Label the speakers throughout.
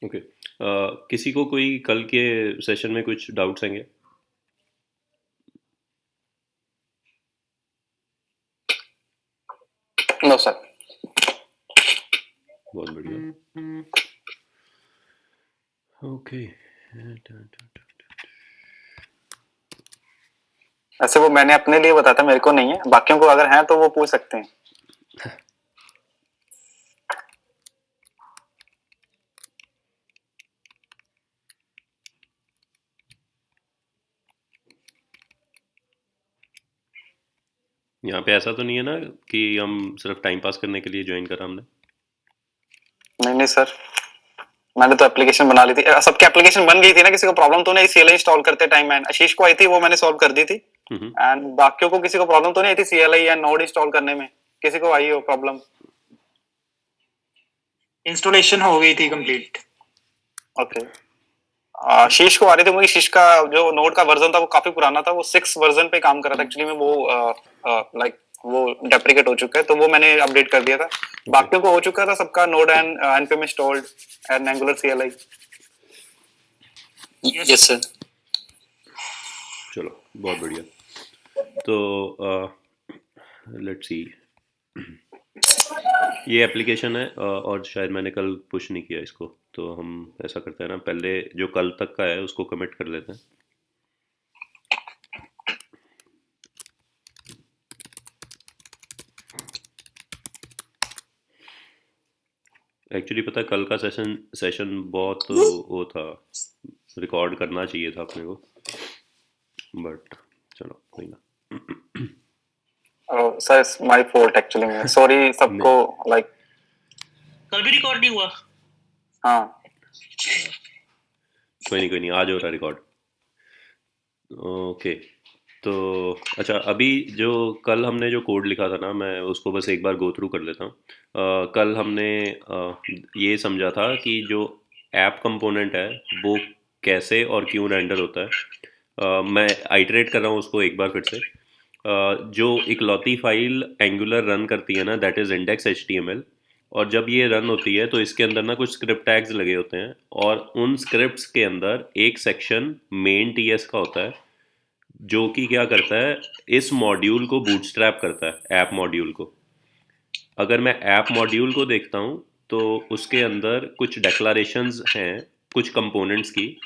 Speaker 1: Okay. किसी को कोई कल के सेशन में कुछ डाउट्स आएंगे?
Speaker 2: No sir.
Speaker 1: बहुत बढ़िया। ओके।
Speaker 2: ऐसे वो मैंने अपने लिए बताया था, मेरे को नहीं है, बाकियों को अगर है तो वो पूछ सकते हैं।
Speaker 1: यहाँ पे ऐसा तो नहीं है ना कि हम सिर्फ टाइम पास करने के लिए ज्वाइन करा हमने?
Speaker 2: नहीं नहीं सर, मैंने तो एप्लीकेशन बना ली थी, सबकी एप्लीकेशन बन गई थी ना, किसी को प्रॉब्लम तो नहीं सीएलआई इंस्टॉल करते टाइम। मैंने आशीष को आई थी, वो मैंने सॉल्व कर दी थी। एंड बाकियों को किसी को प्रॉब्लम तो नहीं आई थी सीएलआई या नोड इंस्टॉल करने में? किसी को आई हो प्रॉब्लम?
Speaker 3: इंस्टॉलेशन हो गई थी कंप्लीट।
Speaker 2: ओके। शीश को आ रही थी, क्योंकि शीश का जो नोड का वर्जन था वो काफी पुराना था, वो 6 वर्जन पे काम कर रहा था एक्चुअली में। वो लाइक वो डेप्रिकेट हो चुका है, तो वो मैंने अपडेट कर दिया था। बाकियों को हो चुका था सबका node and npm installed and angular CLI.
Speaker 3: Yes sir.
Speaker 1: चलो बहुत बढ़िया। तो लेट्स सी, ये एप्लीकेशन है और शायद मैंने कल पुश नहीं किया इसको, तो हम ऐसा करते हैं ना, पहले जो कल तक का है उसको कमिट कर लेते हैं। एक्चुअली पता है कल का सेशन बहुत वो था, रिकॉर्ड करना चाहिए था अपने को, बट चलो कोई ना।
Speaker 2: Sir it's my fault actually में, सॉरी सबको। लाइक
Speaker 3: कल भी रिकॉर्ड नहीं हुआ?
Speaker 2: हाँ
Speaker 1: कोई नहीं, आज हो रहा रिकॉर्ड। ओके। तो अच्छा, अभी जो कल हमने जो कोड लिखा था ना, मैं उसको बस एक बार गो थ्रू कर लेता हूँ। कल हमने ये समझा था कि जो ऐप कंपोनेंट है वो कैसे और क्यों रेंडर होता है। मैं आइटरेट कर रहा हूँ उसको एक बार फिर से। जो इकलौती फाइल एंगुलर रन करती है ना, दैट इज़ इंडेक्स HTML। और जब ये रन होती है तो इसके अंदर ना कुछ स्क्रिप्ट टैग्स लगे होते हैं, और उन स्क्रिप्ट्स के अंदर एक सेक्शन मेन TS का होता है, जो कि क्या करता है, इस मॉड्यूल को बूटस्ट्रैप करता है, ऐप मॉड्यूल को। अगर मैं ऐप मॉड्यूल को देखता हूँ तो उसके अंदर कुछ डेक्लारेशंस हैं कुछ कंपोनेंट्स की,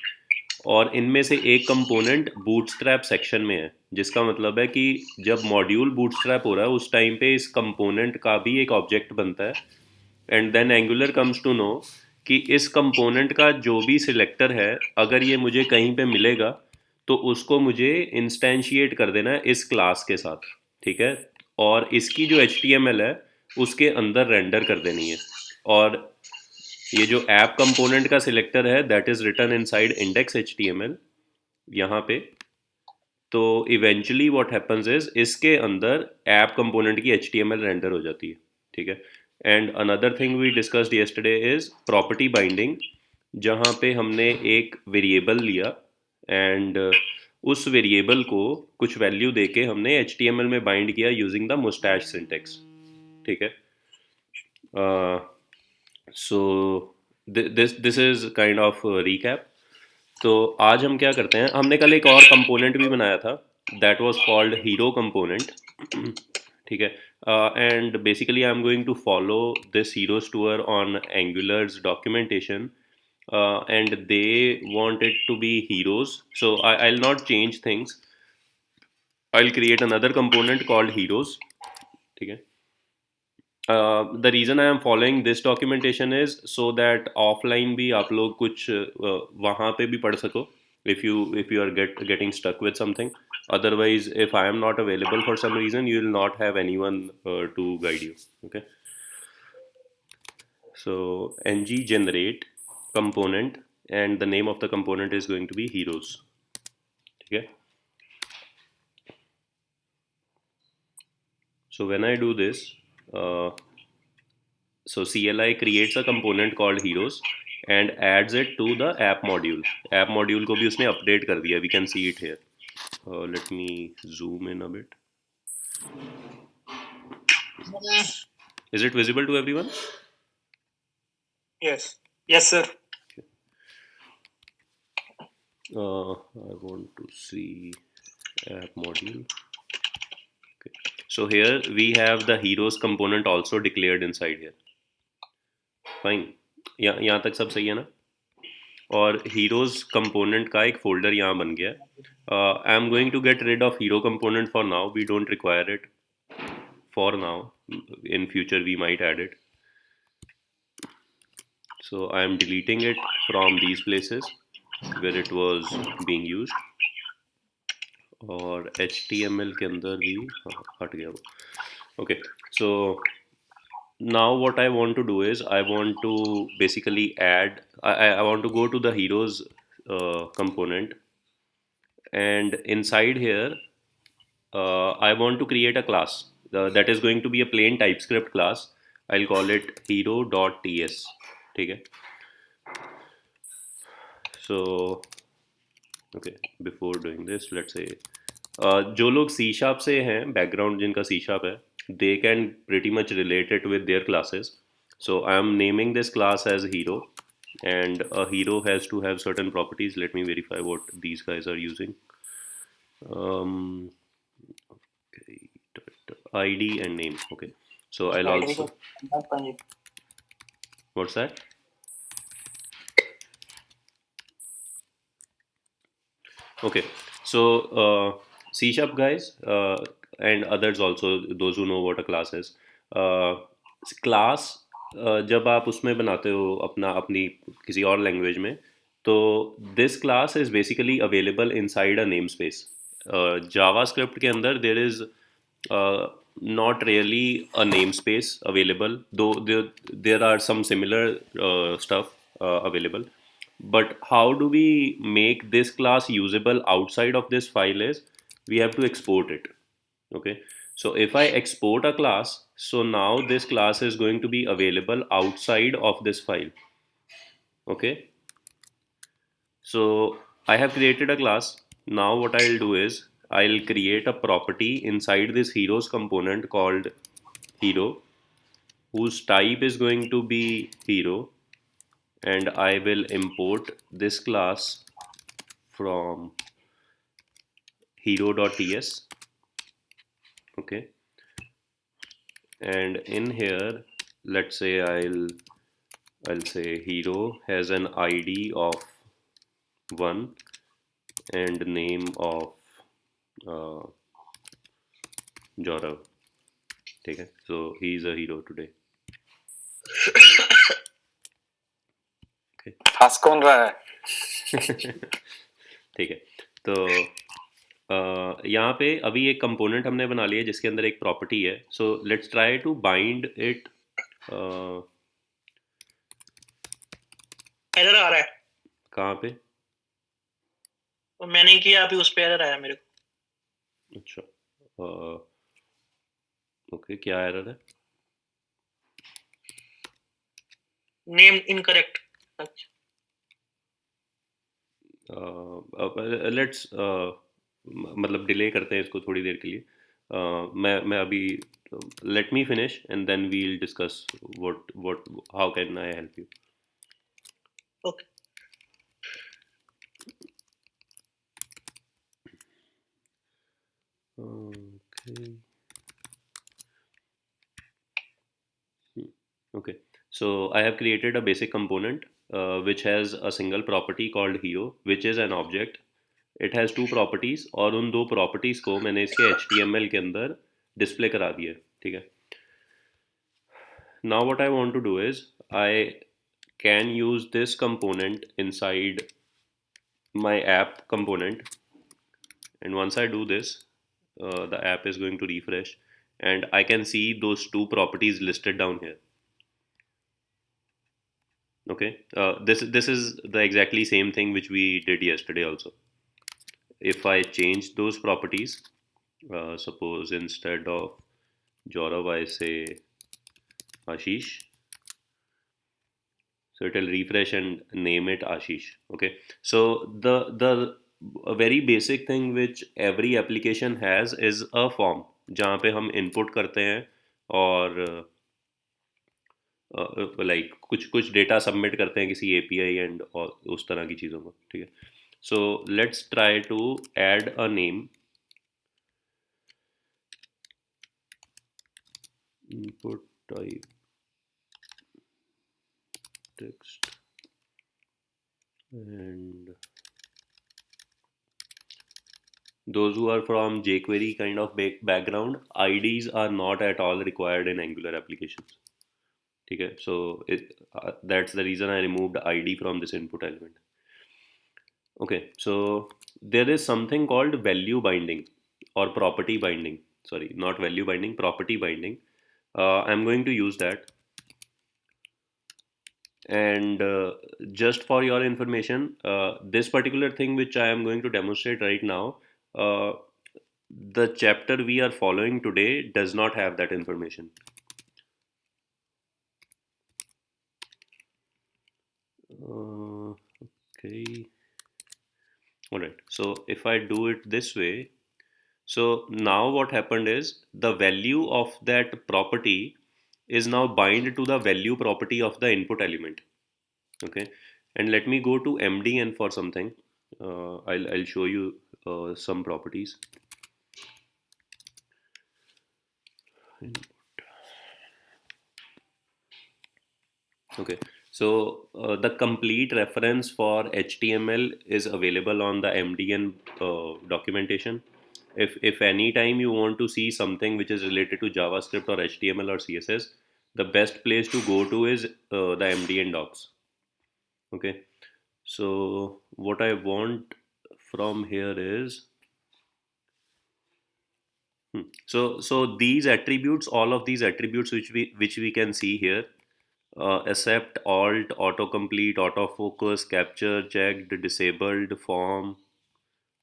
Speaker 1: और इनमें से एक कंपोनेंट बूटस्ट्रैप सेक्शन में है, जिसका मतलब है कि जब मॉड्यूल बूटस्ट्रैप हो रहा है उस टाइम पे इस कंपोनेंट का भी एक ऑब्जेक्ट बनता है। And then Angular comes to know कि इस कंपोनेंट का जो भी सिलेक्टर है, अगर ये मुझे कहीं पे मिलेगा तो उसको मुझे इंस्टेंशिएट कर देना है इस क्लास के साथ, ठीक है। और इसकी जो HTML है उसके अंदर रेंडर कर देनी है। और ये जो ऐप कंपोनेंट का सिलेक्टर है that is written inside index HTML यहाँ पे। तो इवेंचुअली व्हाट हैपेंस इज इसके अंदर ऐप कंपोनेंट की HTML रेंडर हो जाती है, ठीक है। And another thing we discussed yesterday is property binding, जहाँ पे हमने एक वेरिएबल लिया एंड उस वेरिएबल को कुछ वैल्यू देके हमने HTML में बाइंड किया यूजिंग द मुस्टैच सिंटेक्स, ठीक है। So this is kind of recap. तो आज हम क्या करते हैं, हमने कल एक और कंपोनेंट भी बनाया था, that was called hero component, ठीक है। And basically I am going to follow this heroes tour on Angular's documentation, and they want it to be heroes, so I'll not change things. I'll create another component called heroes, ठीक है। The reason I am following this documentation is so that offline भी आप लोग कुछ वहाँ पे भी पढ़ सको, if you are getting stuck with something. Otherwise, if I am not available for some reason, you will not have anyone to guide you. Okay. So ng generate component, and the name of the component is going to be heroes. Okay. So when I do this, so CLI creates a component called heroes and adds it to the app module. App module को भी उसने update कर दिया. We can see it here. Let me zoom in a bit. Is it visible to everyone?
Speaker 3: Yes. Yes, sir.
Speaker 1: I want to see app module. Okay. So here we have the heroes component also declared inside here. Fine. यहाँ तक सब सही है ना? और heroes component का एक folder यहाँ बन गया. I am going to get rid of hero component for now. We don't require it for now. In future we might add it. So I am deleting it from these places where it was being used. और HTML के अंदर भी हट गया वो. Okay, so now what I want to do is I want to basically add, I want to go to the heroes component, and inside here I want to create a class that is going to be a plain TypeScript class. I'll call it hero.ts. ठीक है. So okay, before doing this, let's say जो लोग C Sharp से हैं, background जिनका C Sharp है, they can pretty much relate it with their classes. So I am naming this class as hero, and a hero has to have certain properties. Let me verify what these guys are using. Okay, ID and name. Okay, so I'll also. What's that? Okay, so C Sharp guys and others also, those who know what a class is. Class जब आप उसमें बनाते हो अपनी किसी और language में, तो this class is basically available inside a name space. JavaScript के अंदर there is not really a namespace available, though there are some similar stuff available. But how do we make this class usable outside of this file is we have to export it. Okay, so if I export a class, so now this class is going to be available outside of this file. Okay, so I have created a class. Now what I'll do is I'll create a property inside this heroes component called hero, whose type is going to be hero, and I will import this class from hero.ts. Okay, and in here let's say I'll say hero has an ID of 1 and name of Jorav. ठीक है, so he is a hero today. Okay.
Speaker 2: हंस कौन रहा है?
Speaker 1: ठीक है, तो यहाँ पे अभी एक कंपोनेंट हमने बना लिया जिसके अंदर एक प्रॉपर्टी है. So let's try to bind it.
Speaker 3: Error आ रहा है.
Speaker 1: कहाँ पे?
Speaker 3: तो मैंने किया, अभी उस पे एरर आया मेरे को.
Speaker 1: अच्छा, ओके, क्या एरर है?
Speaker 3: Name incorrect.
Speaker 1: लेट्स मतलब डिले करते हैं इसको थोड़ी देर के लिए. मैं अभी let me finish and then we'll discuss what how can I help you.
Speaker 3: Okay.
Speaker 1: Okay, so I have created a basic component which has a single property called hero, which is an object. It has two properties और उन दो properties को मैंने इसके HTML के अंदर display करा दिया. ठीक है. Now what I want to do is I can use this component inside my app component, and once I do this, the app is going to refresh and I can see those two properties listed down here. Okay, this is the exactly same thing which we did yesterday also. If I change those properties, suppose instead of Jorav I say Ashish, so it will refresh and name it Ashish. Okay, so the a very basic thing which every application has is a form जहाँ पे हम input करते हैं और like कुछ data submit करते हैं किसी API एंड और उस तरह की चीज़ों को. ठीक है, So let's try to add a name. Input type text, and those who are from jQuery kind of background, IDs are not at all required in Angular applications. Okay, so that's the reason I removed ID from this input element. Okay, so there is something called value binding or property binding. Sorry, not value binding, property binding. I'm going to use that. And just for your information, this particular thing which I am going to demonstrate right now, uh, the chapter we are following today does not have that information. Okay. All right. So if I do it this way, so now what happened is the value of that property is now bind to the value property of the input element. Okay. And let me go to MDN for something. I'll show you some properties. Okay, so the complete reference for HTML is available on the MDN documentation. If any time you want to see something which is related to JavaScript or HTML or CSS, the best place to go to is the MDN docs. Okay, so what I want from here is so these attributes, all of these attributes which we can see here, accept, alt, autocomplete, autofocus, capture, checked, disabled, form,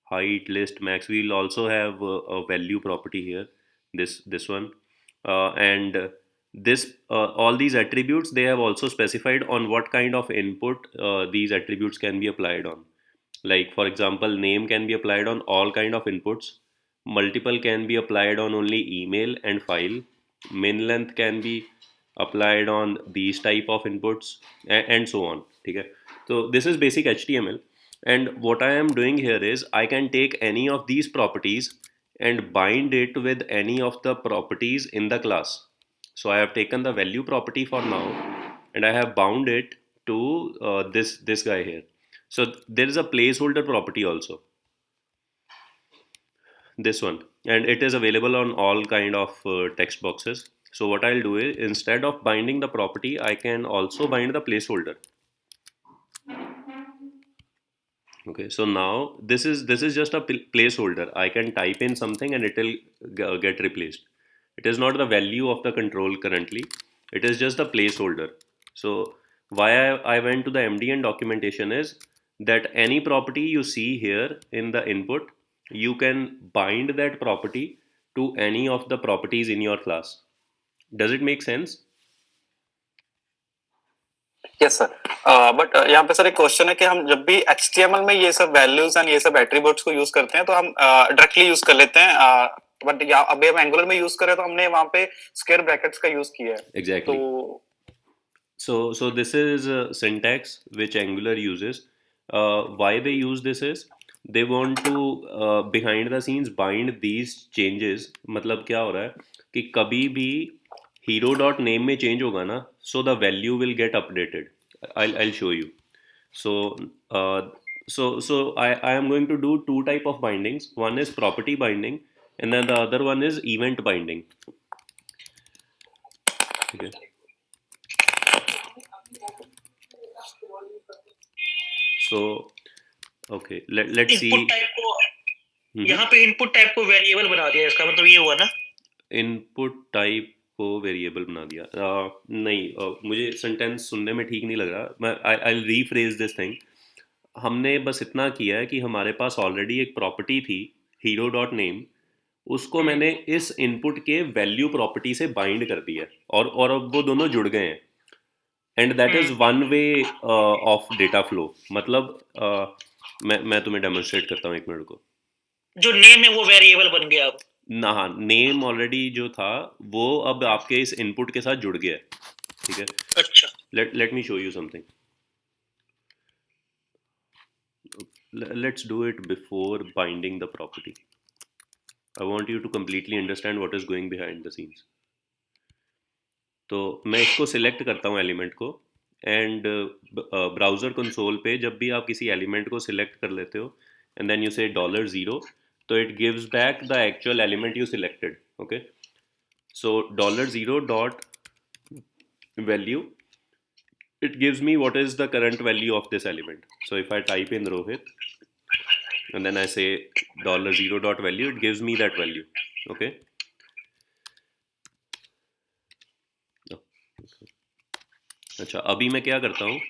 Speaker 1: height, list, max. We'll also have a value property here. This one, and this all these attributes, they have also specified on what kind of input these attributes can be applied on. Like for example, name can be applied on all kind of inputs. Multiple can be applied on only email and file. Min length can be applied on these type of inputs, and so on. Okay, so this is basic HTML, and what I am doing here is I can take any of these properties and bind it with any of the properties in the class. So I have taken the value property for now, and I have bound it to this guy here. So there is a placeholder property also, this one, and it is available on all kind of text boxes. So what I'll do is, instead of binding the property, I can also bind the placeholder. Okay, so now this is just a placeholder. I can type in something and it will get replaced. It is not the value of the control currently. It is just a placeholder. So why I went to the MDN documentation is that any property you see here in the input, you can bind that property to any of the properties in your class. Does it make sense?
Speaker 2: Yes sir, but यहाँ पे sir एक question है कि हम जब भी HTML में ये सब वैल्यूज एंड ये सब एट्रीब्यूट्स को यूज करते हैं तो हम डायरेक्टली यूज कर लेते हैं, बट अभी हम एंगुलर में यूज कर रहे हैं तो हमने वहां पे स्क्वायर ब्रैकेट्स का यूज किया है.
Speaker 1: Exactly. So this is syntax which Angular uses. Why they use this is they want to behind the scenes bind these changes. मतलब क्या हो रहा है कि कभी भी hero dot name में change होगा ना, so the value will get updated. I'll show you. So uh, so I am going to do two type of bindings. One is property binding, and then the other one is event binding. Okay. So okay, let's see.
Speaker 3: Input type को यहाँ पे input type को variable बना दिया, इसका मतलब ये हुआ ना.
Speaker 1: इनपुट टाइप को वेरिएबल बना दिया. नहीं, मुझे सेंटेंस सुनने में ठीक नहीं लग रहा. मैं आई रीफ्रेज दिस थिंग. हमने बस इतना किया है कि हमारे पास ऑलरेडी एक प्रॉपर्टी थी हीरो डॉट नेम, उसको मैंने इस इनपुट के वैल्यू प्रॉपर्टी से बाइंड कर दिया और अब वो दोनों जुड़ गए हैं. And that is one way of data flow. मतलब मैं तुम्हें डेमोन्स्ट्रेट करता हूँ, एक मिनट को.
Speaker 3: जो नेम है वो वेरिएबल बन गया अब.
Speaker 1: ना, नेम ऑलरेडी जो था वो अब आपके इस इनपुट के साथ जुड़ गया है. ठीक है.
Speaker 3: अच्छा.
Speaker 1: Late me show you something. let's do it before binding the property. I want you to completely understand what is going behind the scenes. तो मैं इसको सिलेक्ट करता हूँ एलिमेंट को, एंड ब्राउज़र कंसोल पे जब भी आप किसी एलिमेंट को सिलेक्ट कर लेते हो एंड देन यू से $0, तो it gives back the actual element you selected. Okay, so $0 dot value, it gives me what is the current value of this element. So if I type in Rohit and then I say $0 dot value, it gives me that value. Okay. अच्छा, अभी मैं क्या करता हूँ,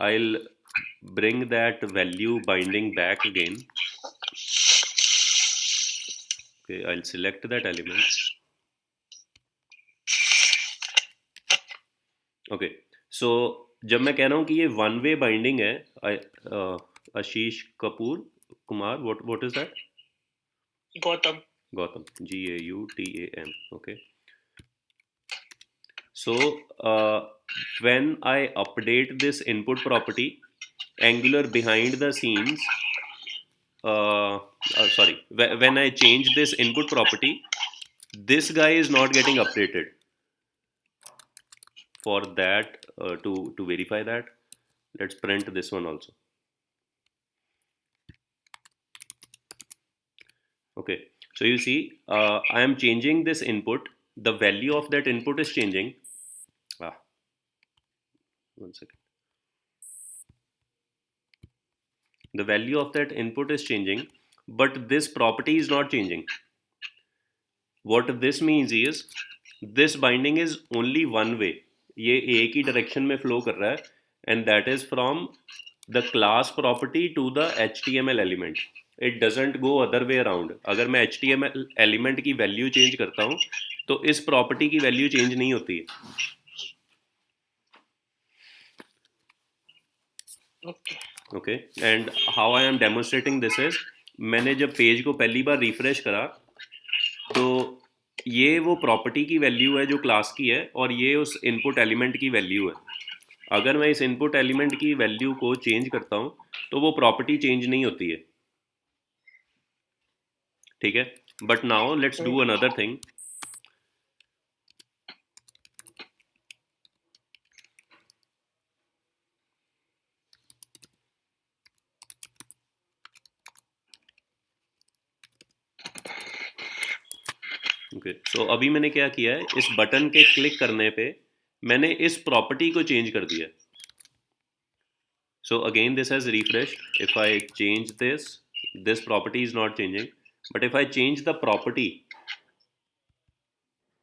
Speaker 1: I'll bring that value binding back again. Okay, I'll select that element. Okay, so जब मैं कह रहा हूँ कि ये वन वे बाइंडिंग है, Ashish Kumar, what is that?
Speaker 3: Gautam.
Speaker 1: Gautam, okay. So when I update this input property, Angular behind the scenes, sorry, when I change this input property, this guy is not getting updated. For that, to verify that, let's print this one also. Okay, so you see, I am changing this input. The value of that input is changing. One second. The value of that input is changing, but this property is not changing. What this means is, this binding is only one way. ये एक ही direction में flow कर रहा है, and that is from the class property to the HTML element. It doesn't go other way around. अगर मैं HTML element की value change करता हूँ तो इस प्रॉपर्टी की वैल्यू चेंज नहीं होती है. Okay, and how I am demonstrating this is, मैंने जब पेज को पहली बार रिफ्रेश करा तो ये वो प्रॉपर्टी की वैल्यू है जो क्लास की है, और ये उस इनपुट एलिमेंट की वैल्यू है. अगर मैं इस इनपुट एलिमेंट की वैल्यू को चेंज करता हूँ तो वो प्रॉपर्टी चेंज नहीं होती है. ठीक है, but now let's do another thing. Okay, so अभी मैंने क्या किया है, इस बटन के क्लिक करने पे मैंने इस प्रॉपर्टी को चेंज कर दिया. So again this has refreshed. If I change this property is not changing, but if I change the property,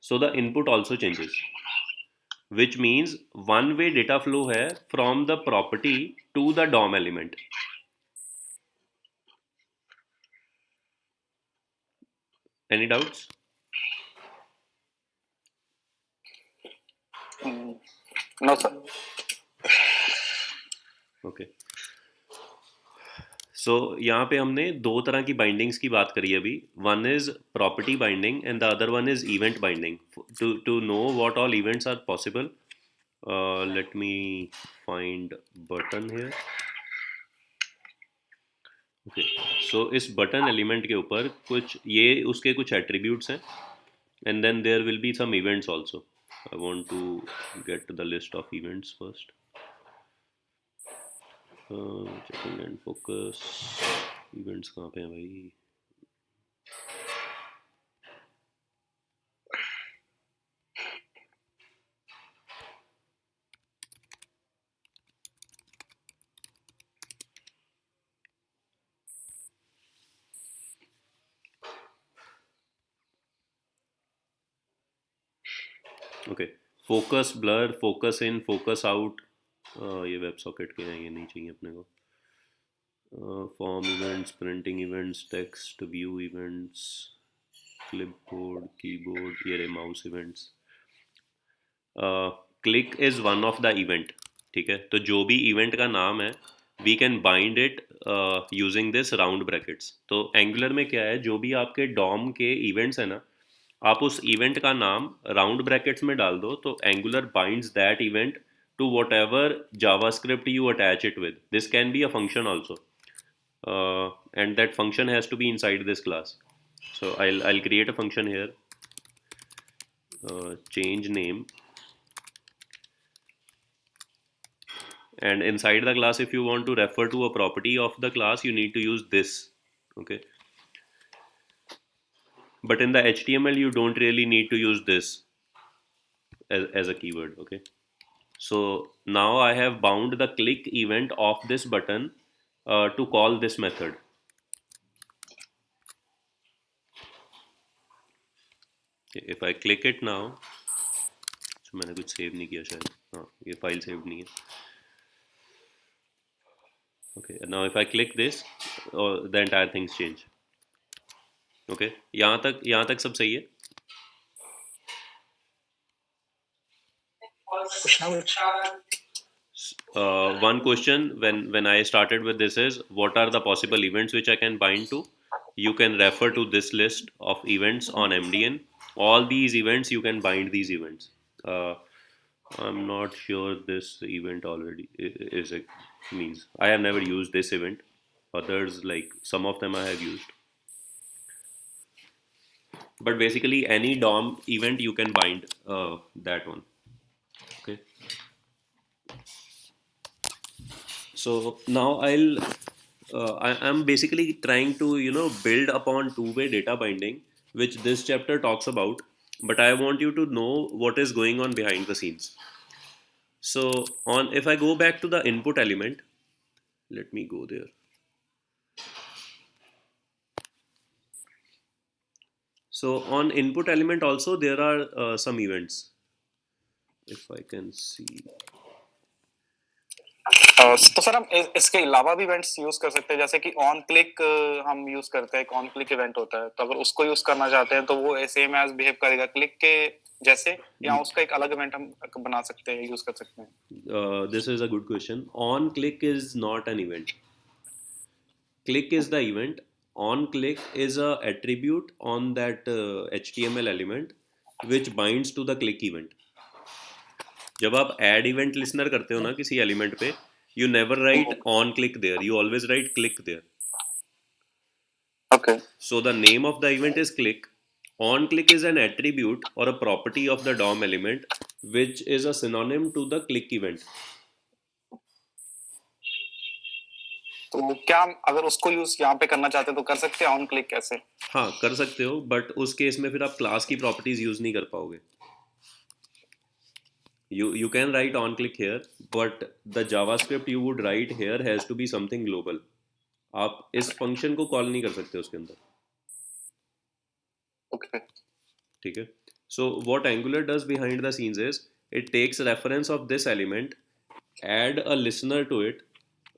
Speaker 1: so the input also changes, which means one way data flow है from the property to the DOM element. Any doubts?
Speaker 2: No sir.
Speaker 1: Okay. So यहाँ पे हमने दो तरह की bindings की बात करी अभी. One is property binding and the other one is event binding. To know what all events are possible, let me find button here. Okay, so इस बटन एलिमेंट के ऊपर कुछ ये उसके कुछ एट्रीब्यूट्स हैं, and then there will be some events also. I want to get the list of events first. Checking and focus. Events कहाँ पे हैं भाई? Okay, focus, blur, focus in, focus out, ये वेब सॉकेट के हैं, ये नहीं चाहिए अपने को. Form events, printing events, text view events, clipboard, keyboard, ये रहे mouse events. Click is one of the event. ठीक है, तो जो भी इवेंट का नाम है we can bind it using this round brackets. तो एंगुलर में क्या है, जो भी आपके डॉम के इवेंट्स है ना, आप उस इवेंट का नाम राउंड ब्रैकेट्स में डाल दो, तो Angular binds that event to whatever JavaScript you attach it with. This can be a function also. and that function has to be inside this class. So I'll create a function here, change name, and inside the class, if you want to refer to a property of the class, you need to use this. Okay, but in the HTML, you don't really need to use this as a keyword. Okay, so now I have bound the click event of this button to call this method. Okay, if I click it now, so मैंने कुछ save नहीं किया शायद, हाँ ये file save नहीं है. Okay, now if I click this, the entire things change. Okay, यहाँ तक सब सही है.
Speaker 3: कुछ ना कुछ
Speaker 1: One question when I started with this is, what are the possible events which I can bind to? You can refer to this list of events on MDN. All these events, you can bind these events. I'm not sure this event already is a means. I have never used this event. Others, like some of them I have used. But basically any DOM event you can bind that one. Okay. So now I'm basically trying to build upon two-way data binding, which this chapter talks about, but I want you to know what is going on behind the scenes. So if I go back to the input element, let me go there. So on input element also there are some events. If I can see.
Speaker 2: तो sir हम इसके अलावा भी events use कर सकते हैं, जैसे कि ऑन क्लिक हम यूज करते हैं, ऑन क्लिक इवेंट होता है, तो अगर उसको यूज करना चाहते हैं तो वो सेम एज बिहेव करेगा क्लिक के जैसे, या उसका एक अलग इवेंट हम बना सकते हैं, यूज कर सकते हैं.
Speaker 1: This is a good question. On click is not an event. Click is the event. On click is a attribute on that HTML element which binds to the click event. जब आप add event listener करते हो ना किसी element पे, you never write on click there. You always write click there.
Speaker 2: Okay.
Speaker 1: So the name of the event is click. On click is an attribute or a property of the DOM element which is a synonym to the click event.
Speaker 2: तो क्या अगर उसको use यहाँ पे करना चाहते हैं तो कर सकते हैं ऑन क्लिक कैसे?
Speaker 1: हाँ कर सकते हो, बट उस केस में फिर आप क्लास की प्रॉपर्टीज यूज नहीं कर पाओगे. You can write on click here, but the JavaScript you would write here has to be something global. आप इस फंक्शन को कॉल नहीं कर सकते उसके अंदर.
Speaker 2: Okay.
Speaker 1: ठीक है. So what Angular does behind the scenes is it takes reference of this element, add a listener to it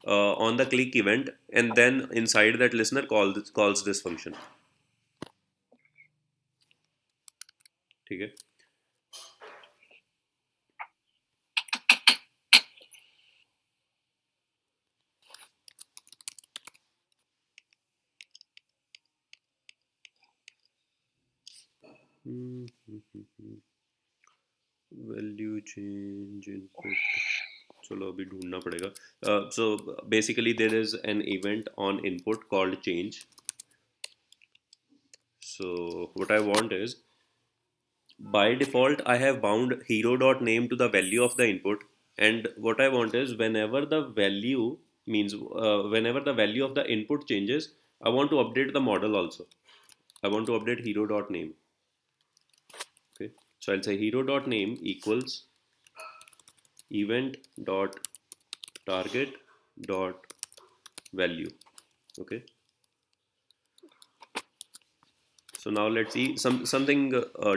Speaker 1: on the click event, and then inside that listener calls this function. ठीक है. Value change input. चलो अभी ढूंढना पड़ेगा. So basically there is an event on input called change. So what I want is, by default I have bound hero.name to the value of the input, and what I want is whenever the value whenever the value of the input changes, I want to update the model also. I want to update hero.name. Okay, so I'll say hero.name equals event dot target dot value. Okay, so now let's see something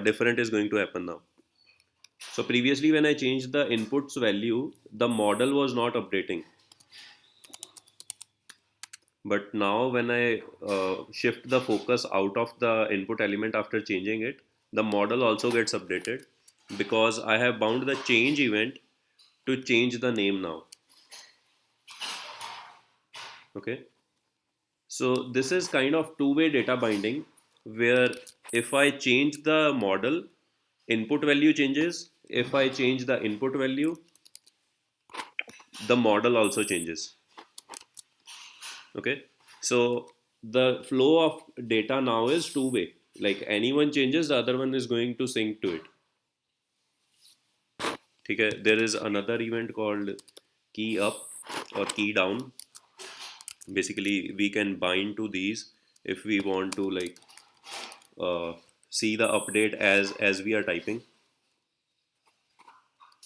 Speaker 1: different is going to happen now. So previously when I changed the inputs value, the model was not updating, but now when I shift the focus out of the input element after changing it, the model also gets updated because I have bound the change event to change the name now. Okay, so this is kind of two-way data binding, where if I change the model, input value changes. If I change the input value, the model also changes. Okay, So the flow of data now is two-way. Like anyone changes, the other one is going to sync to it. ठीक है? There is another event called key up or key down. Basically we can bind to these if we want to like see the update as we are typing.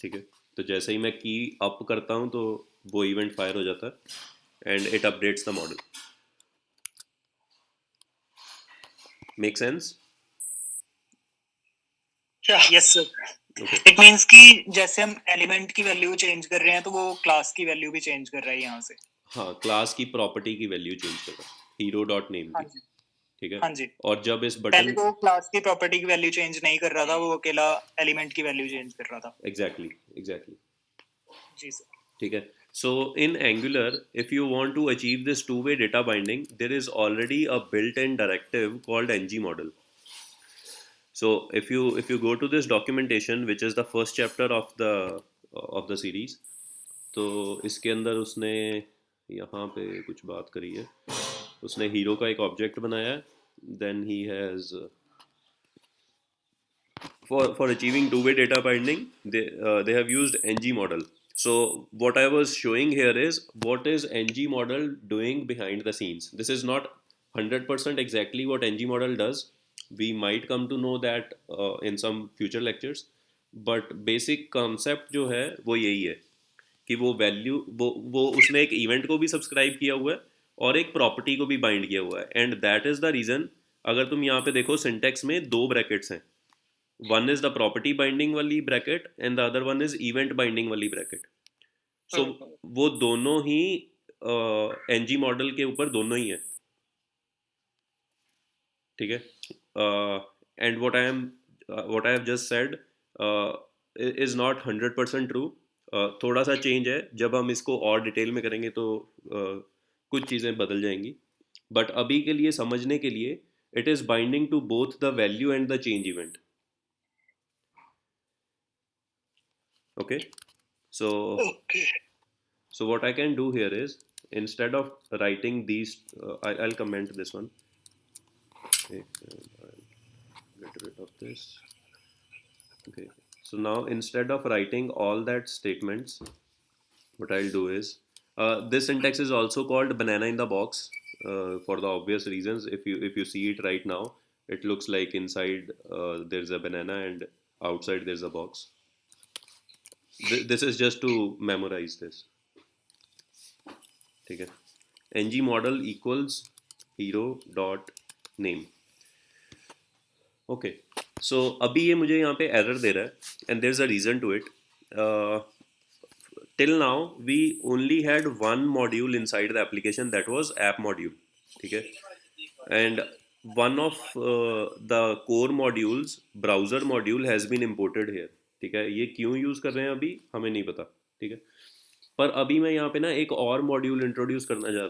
Speaker 1: ठीक है? तो जैसे ही मैं की up करता हूँ तो वो इवेंट फायर हो जाता है and it updates the model. Make sense?
Speaker 3: Yes sir.
Speaker 1: Okay.
Speaker 3: It means कि जैसे हम एलिमेंट की वैल्यू चेंज कर रहे हैं तो वो क्लास की वैल्यू भी चेंज कर रहा है यहाँ से.
Speaker 1: हाँ, क्लास की प्रॉपर्टी की वैल्यू चेंज कर रहा है, हीरो डॉट नेम
Speaker 3: हाँ
Speaker 1: की.
Speaker 3: जी.
Speaker 1: ठीक है?
Speaker 3: हाँ जी.
Speaker 1: और जब इस
Speaker 3: पहले
Speaker 1: बटन
Speaker 3: तो क्लास की प्रॉपर्टी की वैल्यू चेंज नहीं कर रहा था, वो अकेला एलिमेंट की वैल्यू चेंज कर रहा था.
Speaker 1: एग्जैक्टली.
Speaker 3: जी सर.
Speaker 1: ठीक है? So in Angular, if you want to achieve this two-way data binding, there is already a built-in directive called ng model. So if you go to this documentation, which is the first chapter of the series, तो इसके अंदर उसने यहाँ पे कुछ बात करी है. उसने हीरो का एक ऑब्जेक्ट बनाया है. Then he has for achieving two-way data binding, they have used ng model. So what I was showing here is what is ng model doing behind the scenes. This is not 100% exactly what ng model does. We might come to know that in some future lectures, but basic concept जो है वो यही है कि वो value वो उसने एक इवेंट को भी सब्सक्राइब किया हुआ है और एक प्रॉपर्टी को भी बाइंड किया हुआ है. And that is the reason. अगर तुम यहाँ पे देखो सिंटेक्स में दो ब्रैकेट्स हैं. One is the property binding वाली bracket and the other one is event binding वाली ब्रैकेट. सो वो दोनों ही एनजी मॉडल के ऊपर दोनों ही है. ठीक है? And what I have just said is not 100% true. थोड़ा सा चेंज है. जब हम इसको और डिटेल में करेंगे तो कुछ चीज़ें बदल जाएंगी. बट अभी के लिए समझने के लिए it is binding to both the value and the change event. Okay, so so what I can do here is instead of writing these I'll comment this one. Okay, I'll get rid of this. Okay, so now instead of writing all that statements, what I'll do is this syntax is also called banana in the box for the obvious reasons. If you see it right now, it looks like inside there's a banana and outside there's a box. This is just to memorize this. ठीक है? ng model equals hero dot name. Okay, so अभी ये मुझे यहाँ पे error दे रहा है and there's a reason to it. Till now we only had one module inside the application, that was app module. ठीक है? And one of the core modules, browser module, has been imported here. ठीक है? ये क्यों use कर रहे हैं अभी हमें नहीं पता. ठीक है? पर अभी मैं यहाँ पे ना एक और मॉड्यूल इंट्रोड्यूस करने जा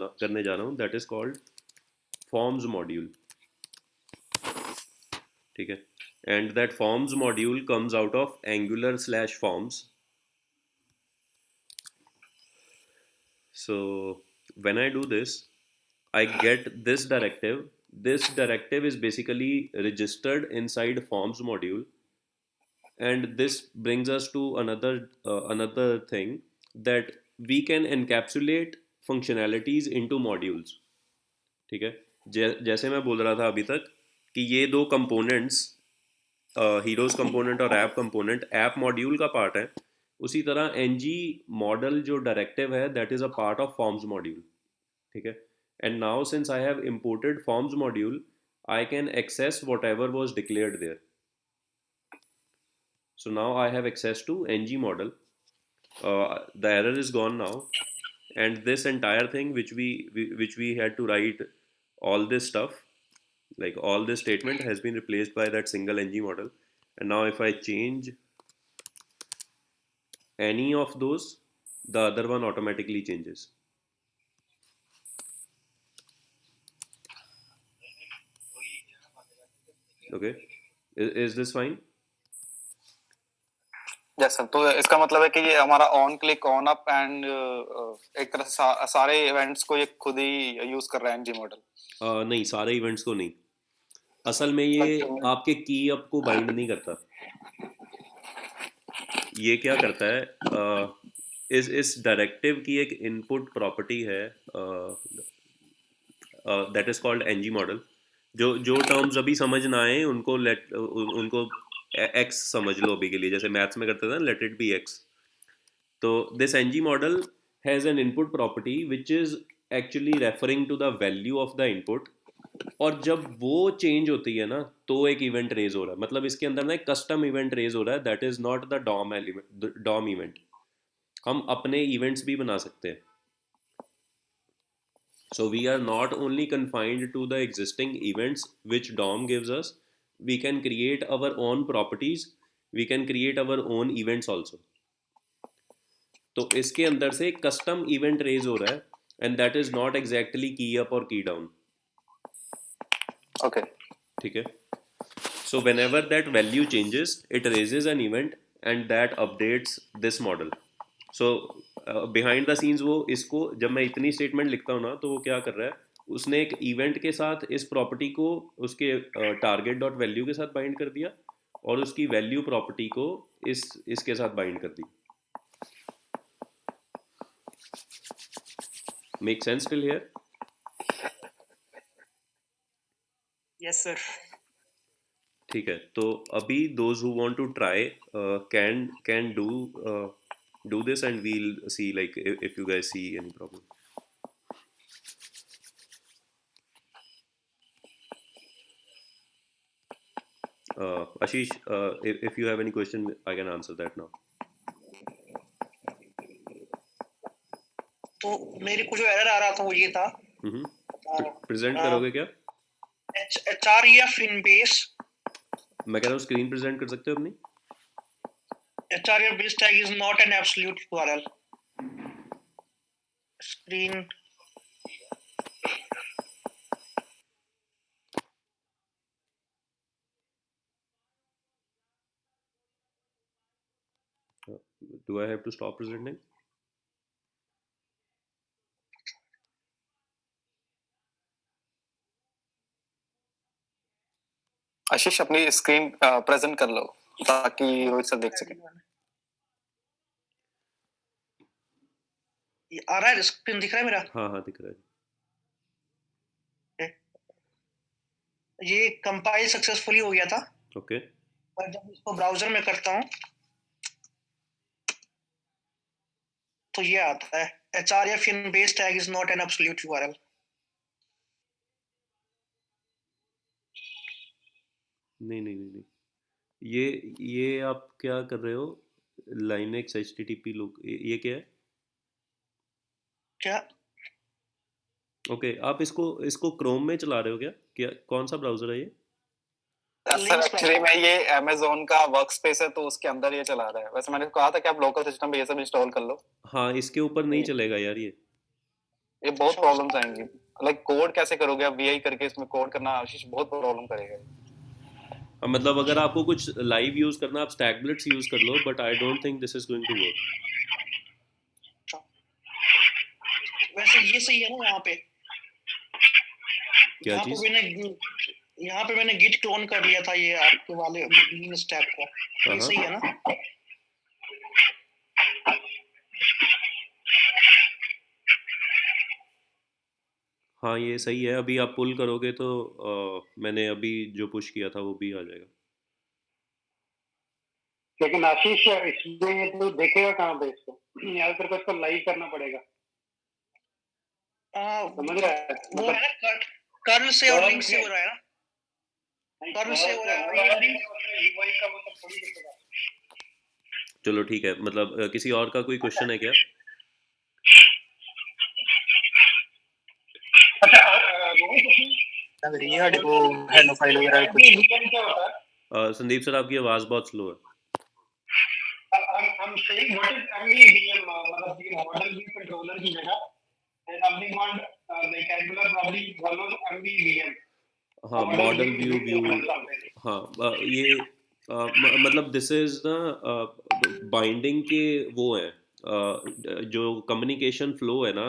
Speaker 1: रहा हूँ. That is called forms module. ठीक है? And that forms module comes out of angular/forms. So when I do this, I get this directive. This directive is basically registered inside forms module, and this brings us to another thing, that we can encapsulate functionalities into modules. ठीक है? जैसे मैं बोल रहा था अभी तक कि ये दो कंपोनेंट्स, हीरोज कंपोनेंट और ऐप कंपोनेंट, ऐप मॉड्यूल का पार्ट है. उसी तरह एनजी मॉडल जो डायरेक्टिव है, that is a part of forms module. ठीक है? And now since I have imported forms module, I can access whatever was declared there. So now I have access to ng model. The error is gone now, and this entire thing which we had to write all this stuff, like all this statement, has been replaced by that single ng model. And now if I change any of those, the other one automatically changes. Okay, is this fine?
Speaker 2: Yes sir, तो इसका मतलब है कि ये हमारा on click on up and एक तरह से सारे इवेंट्स को ये खुद ही यूज कर रहा है एनजी मॉडल।
Speaker 1: नहीं, सारे इवेंट्स को नहीं। असल में ये
Speaker 2: अच्छा।
Speaker 1: आपके की अप को बाइंड नहीं करता। ये क्या करता है, इस डायरेक्टिव की एक इनपुट प्रॉपर्टी है, that is called NG model. जो जो टर्म्स अभी समझ ना आए उनको उनको एक्स समझ लो अभी के लिए, जैसे मैथ्स में करते थे ना, लेट इट बी एक्स। तो this NG model has an input property which is actually referring to the value of the input. और जब वो चेंज होती है ना, तो एक इवेंट रेज हो रहा है। मतलब इसके अंदर ना एक कस्टम इवेंट रेज हो रहा है, that is not the DOM element, DOM event. हम अपने इवेंट्स भी बना सकते हैं। So we are not only confined to the existing events which DOM gives us, we can create our own properties, we can create our own events also. तो इसके अंदर से कस्टम इवेंट रेज हो रहा है, and that is not exactly की up और की डाउन।
Speaker 2: ओके।
Speaker 1: ठीक है। So when ever that value changes it raises an event and that updates this model. So behind the scenes वो इसको, जब मैं इतनी स्टेटमेंट लिखता हूँ ना, तो वो क्या कर रहा है, उसने एक इवेंट के साथ इस प्रॉपर्टी को उसके टारगेट डॉट वैल्यू के साथ बाइंड कर दिया, और उसकी वैल्यू प्रॉपर्टी को इसके साथ बाइंड कर दी। Make sense till here?
Speaker 3: Yes sir.
Speaker 1: ठीक है, तो अभी those who want to try can do this, and we'll see like if you guys see any problem. Ashish, if you have any question I can answer that now.
Speaker 4: तो मेरे को जो error आ रहा था वो ये था,
Speaker 1: प्रेजेंट करोगे क्या?
Speaker 4: href in base,
Speaker 1: मैं कह रहा हूँ स्क्रीन प्रेजेंट कर सकते हो अपनी?
Speaker 4: href base tag is not an absolute URL. Screen.
Speaker 1: Do I have to stop presenting?
Speaker 2: आशीष अपनी स्क्रीन प्रेजेंट कर लो ताकि रोहित सर देख सके।
Speaker 4: आ रहा है, स्क्रीन दिख रहा है मेरा?
Speaker 1: हाँ हाँ दिख रहा है।
Speaker 4: ये कंपाइल सक्सेसफुली हो गया था।
Speaker 1: ओके।
Speaker 4: और जब इसको ब्राउजर में करता हूँ तो ये आता है, href in base tag is not an absolute URL.
Speaker 1: नहीं, ये आप क्या कर रहे हो? Linux HTTP लोग, ये क्या है?
Speaker 4: क्या?
Speaker 1: ओके, आप इसको क्रोम में चला रहे हो क्या कौन सा ब्राउजर है ये?
Speaker 2: सर एक्चुअली मैं ये Amazon का वर्कस्पेस है तो उसके अंदर ये चला रहा है। वैसे मैंने कहा था कि आप लोकल सिस्टम पे ये सब इंस्टॉल कर लो।
Speaker 1: हाँ, इसके ऊपर नहीं चलेगा यार
Speaker 2: ये बहुत प्रॉब्लम्स आएंगी। लाइक कोड कैसे करोगे आप VI करके इसमें कोड करना आशीष बहुत प्रॉब्लम करेगा।
Speaker 1: मतलब अगर आपको कुछ लाइव यूज करना, आप स्टैकब्लिट्स यूज कर लो, but I don't think this is going to work.
Speaker 4: वैसे ये सही है ना? यहाँ पे
Speaker 1: क्या चीज?
Speaker 4: यहाँ पे मैंने गिट क्लोन कर लिया था ये आपके वाले मेन स्टैक को। ये सही है ना?
Speaker 1: हाँ ये सही है। अभी आप पुल करोगे तो मैंने अभी जो पुश किया था वो भी आ जाएगा।
Speaker 5: लेकिन आशीष इसमें तो देखेगा कहाँ पे इसको? या फिर को इसको लाइव करना पड़ेगा। समझ रहा है?
Speaker 4: वो है ना कर्ल से और लिंक से हो रहा है ना? कर्ल से हो रहा है ये लिंक
Speaker 5: UI का मतलब थोड़ी दिखेगा।
Speaker 1: चलो ठीक है, मतलब किसी और का कोई क्वेश्चन है क्या? संदीप सर आपकी आवाज बहुत स्लो है।
Speaker 5: I'm saying what is MVVM, मतलब ये मॉडल व्यू कंट्रोलर की जगह something called like Angular probably follows MVVM.
Speaker 1: हाँ, मॉडल व्यू। हाँ, ये मतलब दिस इज द बाइंडिंग के वो हैं, जो कम्युनिकेशन फ्लो है ना,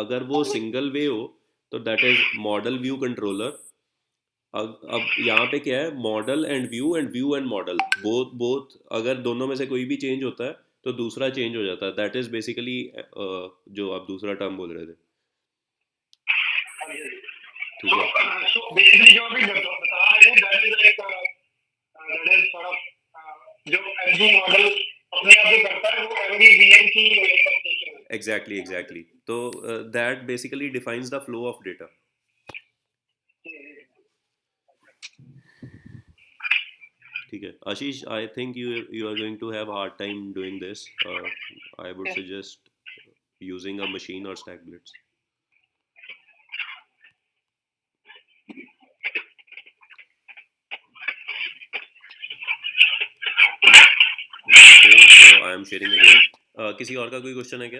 Speaker 1: अगर वो सिंगल वे हो तो that is model view controller. अब यहाँ पे क्या है, model and view and model, both both अगर दोनों में से कोई भी चेंज होता है तो दूसरा चेंज हो जाता है। दैट इज बेसिकली जो आप दूसरा टर्म बोल रहे थे, ठीक है।
Speaker 5: So basically जो अभी बता रहे थे that is like that is sort of जो MG मॉडल अपने आप जो करता है वो MVVM की manifestation है।
Speaker 1: एग्जैक्टली तो that basically defines the flow of data. ठीक है Ashish, I think you are going to have hard time doing this. I would suggest using a machine और StackBlitz. Okay, so I am sharing again. किसी और का कोई question है क्या?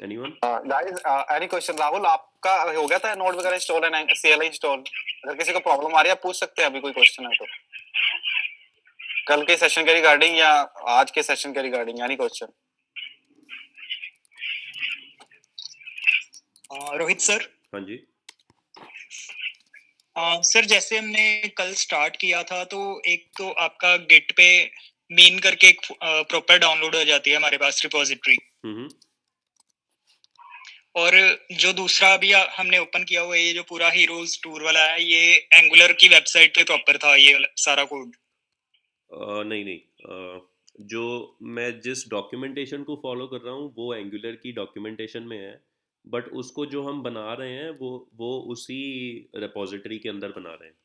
Speaker 1: Anyone?
Speaker 2: Guys any question? Rahul आपका हो गया था नोड वगैरह इंस्टॉल एंड CLI इंस्टॉल? अगर किसी को प्रॉब्लम आ रही है आप पूछ सकते हैं, अभी कोई क्वेश्चन है तो कल के सेशन के रिगार्डिंग या आज के सेशन के रिगार्डिंग, यानी क्वेश्चन।
Speaker 3: रोहित सर।
Speaker 1: हाँ जी।
Speaker 3: सर जैसे हमने कल स्टार्ट किया था तो एक तो आपका गिट पे मीन करके एक प्रॉपर डाउनलोड हो जाती है हमारे पास रिपोजिटरी, और जो दूसरा अभी हमने ओपन किया हुआ है ये जो पूरा हीरोज टूर वाला है, ये एंगुलर की वेबसाइट पे प्रॉपर था ये सारा कोड।
Speaker 1: नहीं, जो मैं जिस डॉक्यूमेंटेशन को फॉलो कर रहा हूँ वो एंगुलर की डॉक्यूमेंटेशन में है, बट उसको जो हम बना रहे हैं वो उसी रिपोजिटरी के अंदर बना रहे हैं।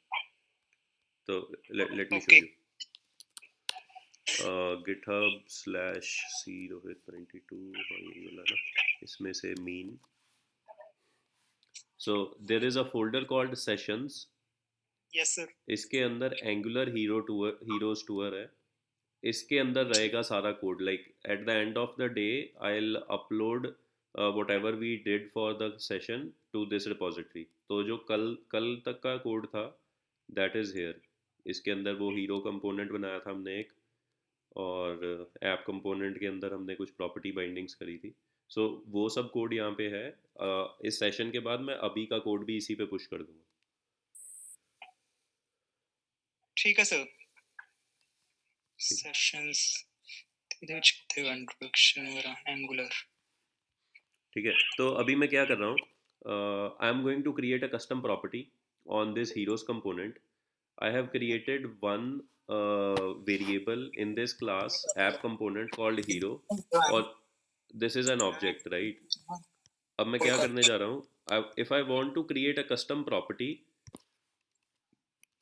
Speaker 1: तो let me show
Speaker 3: Okay.
Speaker 1: You. github/c rohit92, हाँ ये वाला ना, इसमें से mean. So there is a folder called sessions.
Speaker 3: Yes sir.
Speaker 1: इसके अंदर एंगुलर हीरोज टूर है। इसके अंदर रहेगा सारा code. Like at the end of the day I will upload whatever we did for the session to this repository। तो जो कल तक का कोड था that is here। इसके अंदर वो हीरो कंपोनेंट बनाया था हमने एक, और ऐप कंपोनेंट के अंदर हमने कुछ प्रॉपर्टी बाइंडिंग्स करी थी। सो वो सब कोड यहाँ पे है। इस सेशन के बाद मैं अभी का कोड भी इसी पे पुश कर दूंगा।
Speaker 3: ठीक है सर। Sessions introduction angular.
Speaker 1: ठीक है, तो अभी मैं क्या कर रहा हूँ, I am going to create a custom property on this heroes component. I have created one variable in this class app component called hero, और this is an object, right? अब मैं क्या करने जा रहा हूँ, if I want to create a custom property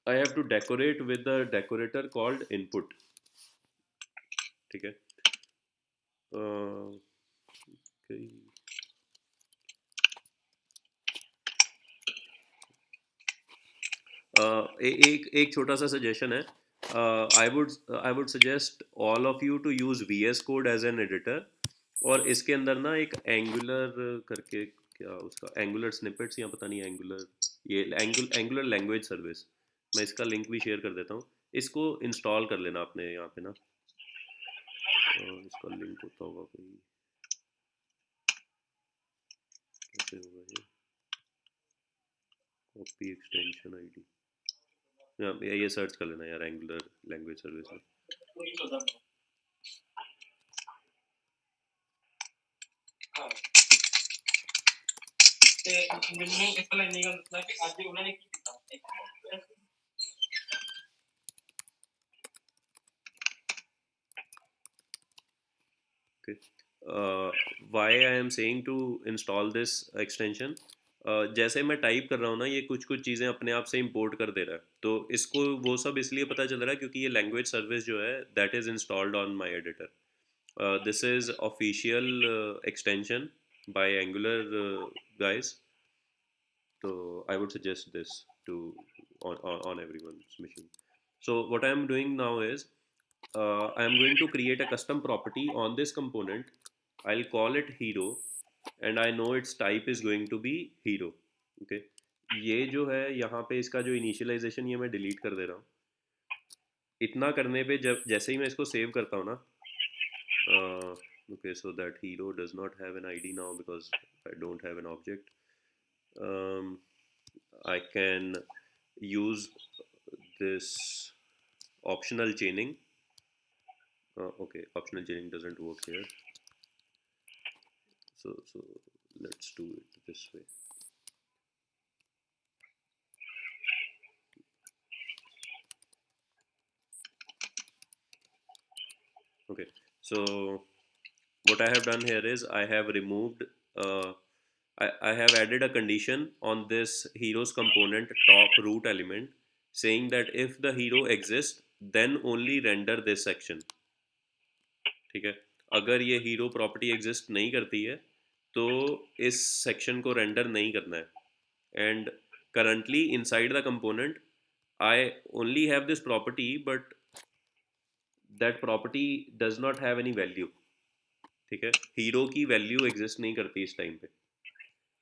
Speaker 1: I have to decorate with the decorator called input। ठीक है, okay। एक छोटा सा सजेशन है। I would suggest all of you to use VS code as an editor, और इसके अंदर ना एक एंगुलर करके, क्या उसका एंगुलर स्निपेट्स या पता नहीं, ये एंगुलर लैंग्वेज सर्विस, मैं इसका लिंक भी शेयर कर देता हूँ। इसको इंस्टॉल कर लेना आपने यहाँ पे ना, इसका लिंक होता होगा कोई, कैसे होगा ये, कॉपी एक्सटेंशन ID, ये सर्च कर लेना यार, एंगुलर लैंग्वेज सर्विस में। Okay. Why I am saying to install this extension, जैसे मैं टाइप कर रहा हूँ ना, ये कुछ चीज़ें अपने आप से इंपोर्ट कर दे रहा है। तो इसको वो सब इसलिए पता चल रहा है क्योंकि ये लैंग्वेज सर्विस जो है that is installed on my editor. This is official extension by Angular guys. तो I would suggest this to on everyone's machine. So what I am doing now is I am going to create a custom property on this component. I'll call it hero, and I know its type is going to be hero. Okay, ये जो है यहाँ पे इसका जो initialisation ये मैं delete कर दे रहा हूँ. इतना करने पे जब जैसे ही मैं इसको सेव करता हूँ ना, okay, so that hero does not have an ID now because I don't have an object. I can use this optional chaining. Okay, optional chaining doesn't work here. So let's do it this way. Okay, so what I have done here is I have removed, I have added a condition on this hero's component top root element saying that if the hero exists then only render this section. ठीक है, अगर ये hero property exist नहीं करती है तो इस section को रेंडर नहीं करना है. And currently inside the component I only have this property but that property does not have any value. ठीक है, हीरो की वैल्यू एग्जिस्ट नहीं करती इस टाइम पे.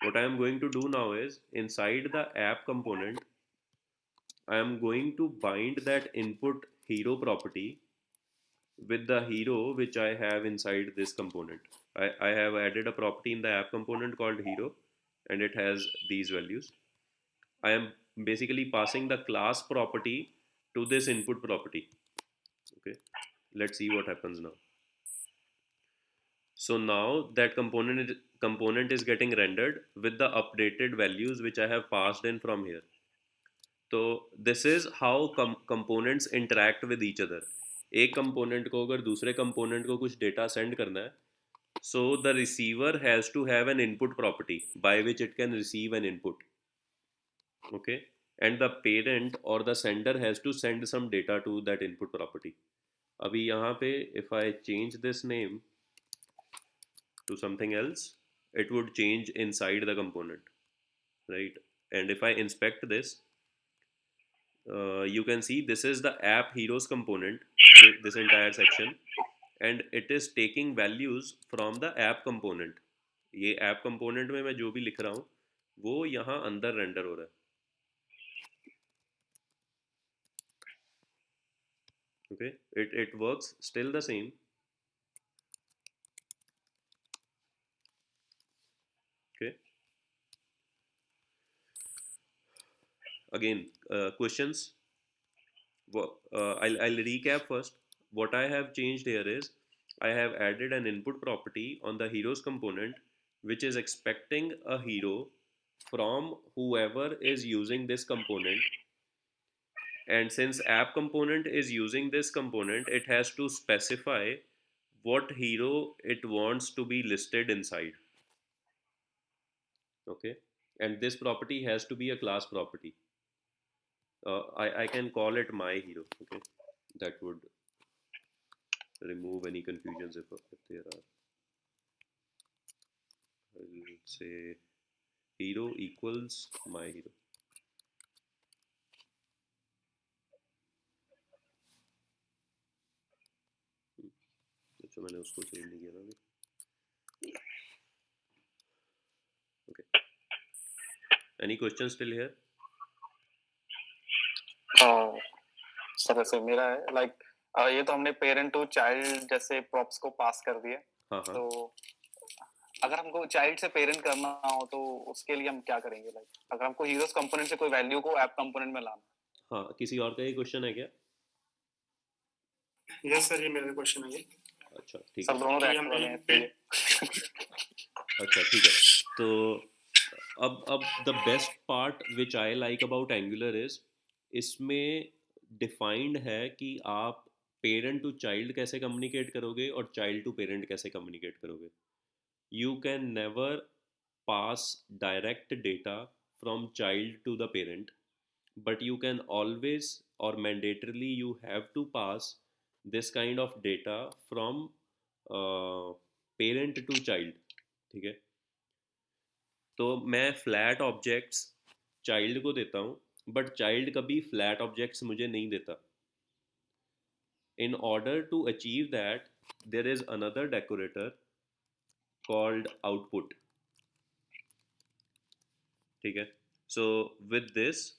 Speaker 1: what I am going to do now is inside the app component I am going to bind that input hero property with the hero which I have inside this component. I have added a property in the app component called hero and it has these values. I am basically passing the class property to this input property. Okay, let's see what happens now. So now that component is getting rendered with the updated values which I have passed in from here. So this is how components interact with each other. एक component को अगर दूसरे component को कुछ data send करना है, so the receiver has to have an input property by which it can receive an input. Okay, and the parent or the sender has to send some data to that input property. अभी यहाँ पे if I change this name to something else, it would change inside the component, right? And if I inspect this, you can see this is the app heroes component, this entire section, and it is taking values from the app component. ये app component में मैं जो भी लिख रहा हूँ वो यहाँ अंदर render हो रहा है. Okay, it works still the same. Okay, again questions. I'll recap first. What I have changed here is I have added an input property on the heroes component which is expecting a hero from whoever is using this component, and since app component is using this component it has to specify what hero it wants to be listed inside. Okay, and this property has to be a class property. I can call it my hero. Okay, that would remove any confusions if there are. I'll say hero equals my hero. अच्छा मैंने उसको save नहीं किया ना अभी. Okay. Any questions still here?
Speaker 2: Sir वैसे मेरा है लाइक ये तो हमने पेरेंट टू चाइल्ड जैसे प्रॉप्स को पास कर दिए.
Speaker 1: हाँ.
Speaker 2: तो अगर हमको चाइल्ड से पेरेंट करना हो तो उसके लिए हम क्या करेंगे? लाइक अगर हमको हीरोज कंपोनेंट से कोई वैल्यू को ऐप कंपोनेंट में लाना.
Speaker 1: हाँ, किसी और का ये क्वेश्चन है क्या?
Speaker 5: यस सर, ये मेरा क्वेश्चन है.
Speaker 1: अच्छा ठीक
Speaker 2: सब
Speaker 1: है.
Speaker 2: दोनों रैक वाले हैं.
Speaker 1: अच्छा ठीक है. तो अब the best part which I like about Angular is इसमें डिफाइंड है कि आप पेरेंट टू चाइल्ड कैसे कम्युनिकेट करोगे और चाइल्ड टू पेरेंट कैसे कम्युनिकेट करोगे. You can never pass direct data from child to the parent, but you can always or mandatorily you have to pass this kind of data from parent to child. ठीक है, तो मैं flat objects child को देता हूँ but child कभी flat objects मुझे नहीं देता. in order to achieve that there is another decorator called output. ठीक है, So with this,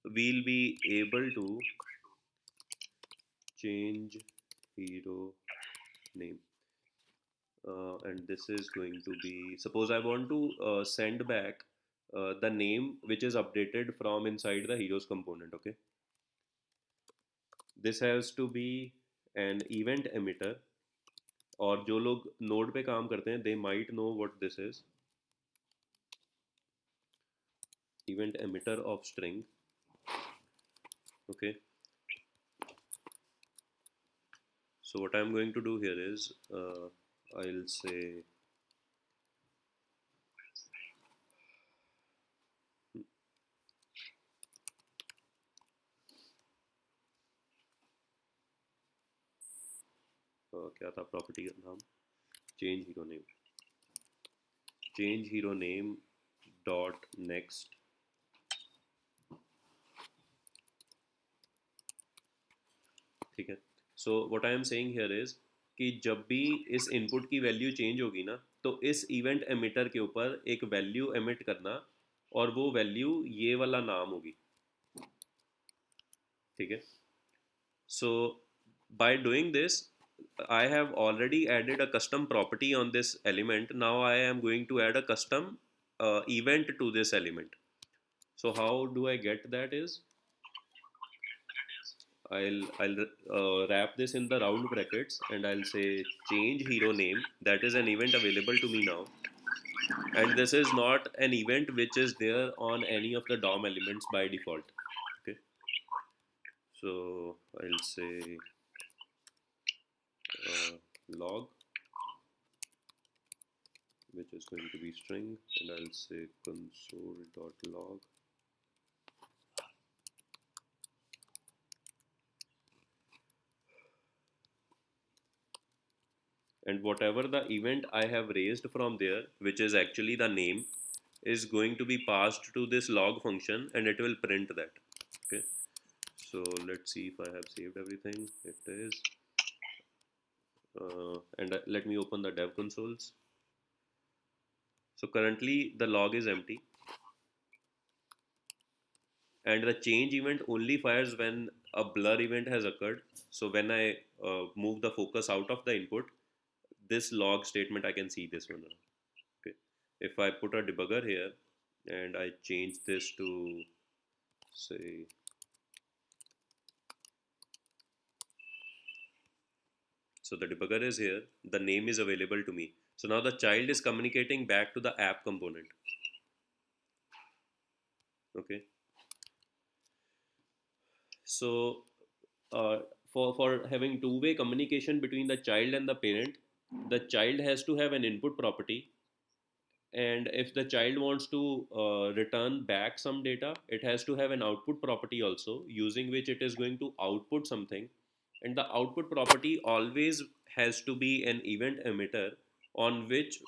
Speaker 1: we'll be able to change hero name. And this is going to be, suppose I want to send back the name which is updated from inside the heroes component. Okay, this has to be an event emitter, और जो लोग node पे काम करते हैं they might know what this is. Event emitter of string. Okay, so what I'm going to do here is I'll say क्या था property का नाम, change hero name. Change hero name dot next. ठीक है, so what I am saying here is कि जब भी इस इनपुट की वैल्यू चेंज होगी ना, तो इस इवेंट एमिटर के ऊपर एक वैल्यू एमिट करना, और वो वैल्यू ये वाला नाम होगी. ठीक है, so by doing this I have already added a custom property on this element. Now I am going to add a custom event to this element. So how do I get that is, I'll wrap this in the round brackets and I'll say change hero name. That is an event available to me now, and this is not an event which is there on any of the DOM elements by default. Okay, so I'll say log, which is going to be string, and I'll say console.log. And whatever the event I have raised from there, which is actually the name, is going to be passed to this log function, and it will print that. Okay, so let's see if I have saved everything. It is. And let me open the dev consoles. So currently the log is empty, and the change event only fires when a blur event has occurred. So when I move the focus out of the input, this log statement, I can see this one now. Okay, if I put a debugger here and I change this to say so the debugger is here, the name is available to me. So now the child is communicating back to the app component. Okay, so for having two-way communication between the child and the parent, the child has to have an input property, and if the child wants to return back some data, it has to have an output property also, using which it is going to output something. And the output property always has to be an event emitter on which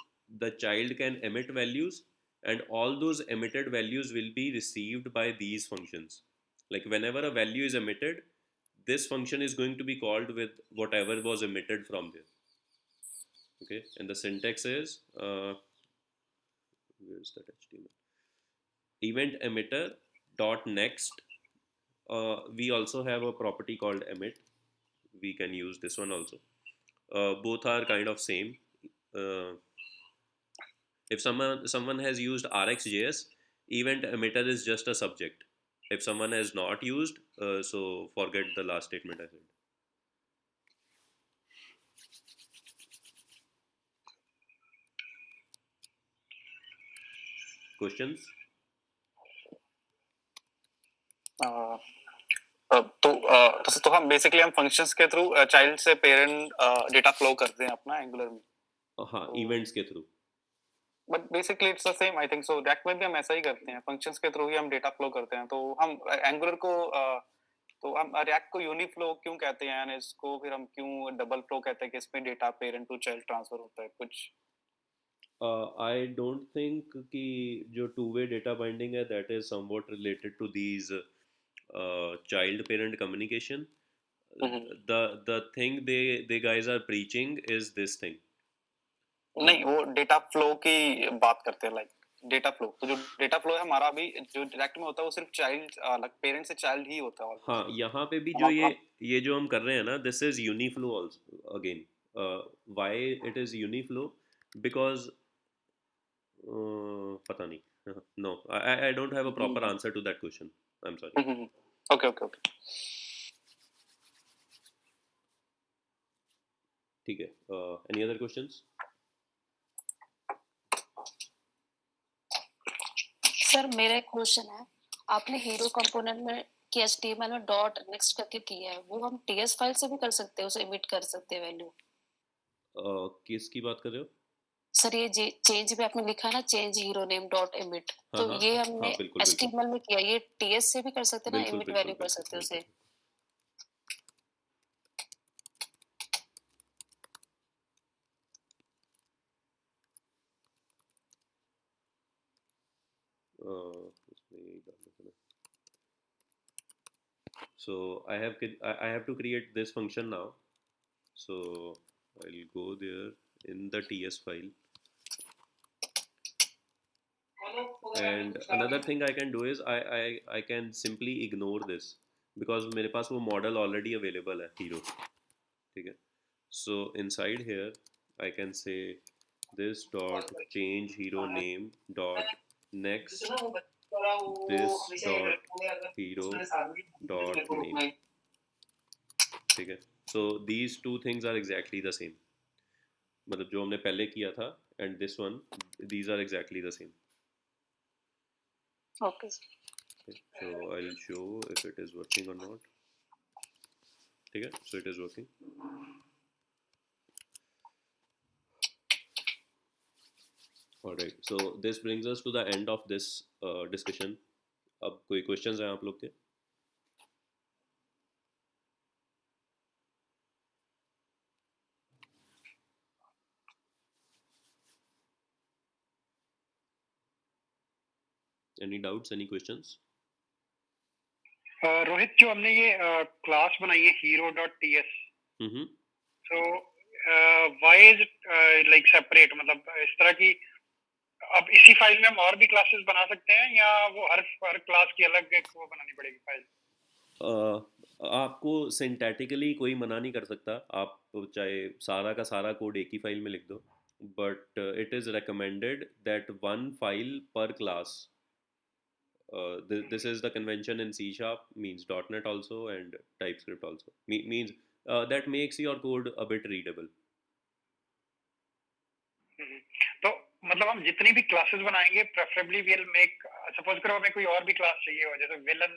Speaker 1: the child can emit values, and all those emitted values will be received by these functions. Like whenever a value is emitted, this function is going to be called with whatever was emitted from there. Okay, and the syntax is where's that HTML? Event emitter dot next. We also have a property called emit. We can use this one also. Both are kind of same. If someone has used RxJS, event emitter is just a subject. If someone has not used, so forget the last statement I said. Questions?
Speaker 2: तो हम basically हम functions के through child से parent data flow करते हैं अपना angular में.
Speaker 1: हाँ, इवेंट्स के through.
Speaker 2: But basically it's the same. I think so react में भी हम ऐसा ही करते हैं, फंक्शंस के थ्रू ही हम डेटा फ्लो करते हैं. तो हम एंगुलर को तो हम रिएक्ट को यूनिफ्लो क्यों कहते हैं, यानी इसको फिर हम क्यों डबल फ्लो कहते हैं कि इसमें data parent to child transfer होता है कुछ?
Speaker 1: I don't think कि जो two-way data binding है, that is somewhat related to these child-parent communication. The thing they guys are preaching is this thing.
Speaker 2: नहीं, वो डेटा फ्लो की बात करते हैं, लाइक डेटा फ्लो, तो जो डेटा फ्लो है हमारा अभी जो डायरेक्ट में होता है वो सिर्फ चाइल्ड लाइक पेरेंट से चाइल्ड ही होता है
Speaker 1: हाँ,
Speaker 2: ऑलमोस्ट।
Speaker 1: यहाँ पे भी
Speaker 2: हम
Speaker 1: जो
Speaker 2: आप
Speaker 1: ये जो हम कर रहे हैं ना, this is uniflow also again. Why it is uniflow? Because पता नहीं, no, I don't have a proper answer to that question, I am sorry.
Speaker 2: Okay okay okay.
Speaker 1: ठीक है, एनी अदर क्वेश्चंस?
Speaker 6: सर मेरा एक क्वेश्चन है, आपने hero component में कि एचटीएमएल में डॉट नेक्स्ट करके किया है, वो हम टीएस फाइल से भी कर सकते हैं, उसे इमिट कर सकते हैं वैल्यू?
Speaker 1: किसकी बात कर रहे हो?
Speaker 6: सर ये चेंज भी आपने लिखा है ना, change hero name dot emit,
Speaker 1: हाँ
Speaker 6: तो
Speaker 1: हाँ
Speaker 6: ये हमने
Speaker 1: हाँ, बिल्कुल बिल्कुल
Speaker 6: एचटीएमएल में किया, ये टीएस से भी कर सकते हैं ना,
Speaker 1: बिल्कुल
Speaker 6: इमिट
Speaker 1: बिल्कुल
Speaker 6: वैल्यू कर
Speaker 1: बिल्कुल
Speaker 6: सकते हैं
Speaker 1: बिल्कुल।
Speaker 6: उसे?
Speaker 1: इसमें यही डाल देते हैं। So I have to create this function now. So I'll go there in the TS file. And another thing I can do is I can simply ignore this because मेरे पास वो model already available है hero, ठीक है? So inside here I can say this dot change hero name dot next this dot hero dot name, ठीक है? So these two things are exactly the same, मतलब जो हमने पहले किया था and this one, these are exactly the same.
Speaker 6: Okay.
Speaker 1: Okay, so I'll show if it is working or not. ठीक है, so it is working. All right, so this brings us to the end of this discussion. अब कोई questions हैं आप लोग के? Any doubts? Any questions?
Speaker 5: Rohit, जो हमने ये क्लास बनाई है हीरो डॉट टी एस,
Speaker 1: हम्म।
Speaker 5: तो व्हाई इज लाइक सेपरेट, मतलब इस तरह की अब इसी फाइल में हम और भी क्लासेस बना सकते हैं या वो हर क्लास की अलग एक वो बनानी पड़ेगी फाइल?
Speaker 1: आपको सिंटैटिकली कोई मना नहीं कर सकता, आप चाहे सारा का सारा कोड एक ही फाइल में लिख दो, but it is recommended that one file per class. This is the convention in C Sharp, means .NET also and TypeScript also. Means that makes your code a bit readable.
Speaker 5: तो मतलब हम जितनी भी classes बनाएंगे preferably will make, suppose करो हमें कोई और भी क्लास चाहिए हो, जैसे विलन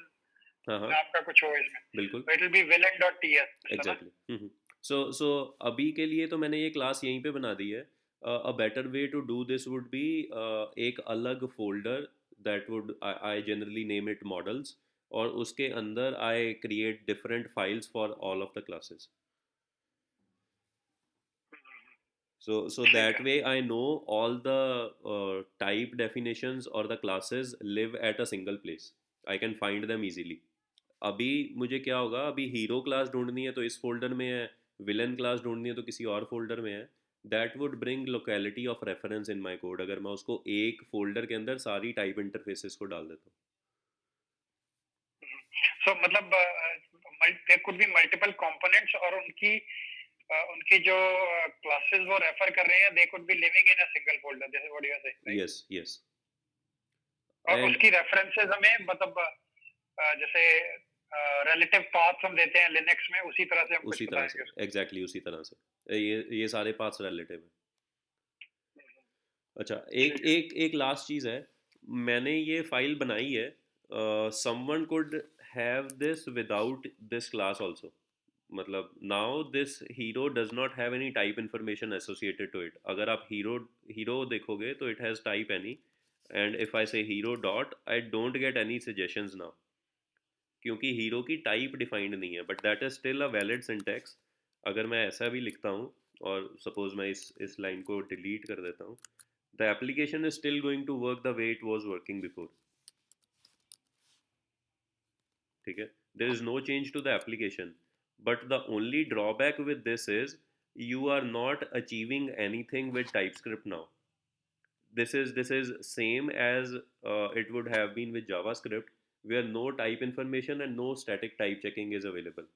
Speaker 1: हाँ हाँ
Speaker 5: नाम का कुछ हो इसमें,
Speaker 1: बिल्कुल,
Speaker 5: तो it will be villain dot T S.
Speaker 1: Exactly. So अभी के लिए तो मैंने ये क्लास यहीं पे बना दी है। A better way to do this would be एक अलग folder that would I generally name it models, और उसके अंदर I create different files for all of the classes. So that way I know all the type definitions or the classes live at a single place. I can find them easily. अभी मुझे क्या होगा, अभी hero class ढूंढनी है तो इस folder में है, विलन क्लास ढूंढनी है तो किसी और फोल्डर में है. That would bring locality of reference in my code अगर मैं उसको एक फोल्डर के अंदर सारी टाइप इंटरफेसेस को डाल देता हूँ.
Speaker 5: सो मतलब there could be multiple components और उनकी जो क्लासेस वो रेफर कर रहे हैं, they could be living in a single folder, जैसे what you are saying.
Speaker 1: Yes yes.
Speaker 5: और उसकी रेफरेंसेस हमें मतलब जैसे रिलेटिव पाथ्स हम देते हैं लिनक्स में, उसी तरह से हम
Speaker 1: उसी
Speaker 5: कुछ
Speaker 1: तरह से,
Speaker 5: बताएंगे.
Speaker 1: एग्जैक्टली उसी तरह से. ये सारे पाथ्स रिलेटिव हैं. अच्छा, एक लास्ट चीज़ है, मैंने ये फाइल बनाई है, someone could have this without this class also. मतलब now this hero does not have any type information associated to it. अगर आप हीरो देखोगे तो it has type any, and if I say hero dot, I don't get any suggestions now, क्योंकि hero की type defined नहीं है. But that is still a valid syntax. अगर मैं ऐसा भी लिखता हूँ और सपोज मैं इस लाइन को डिलीट कर देता हूँ, the application is still going to work the way it was working before. ठीक है, there is no change to the application, but the only drawback with this is you are not achieving anything with TypeScript now. this is same as it would have been with JavaScript, where no type information and no static type checking is available.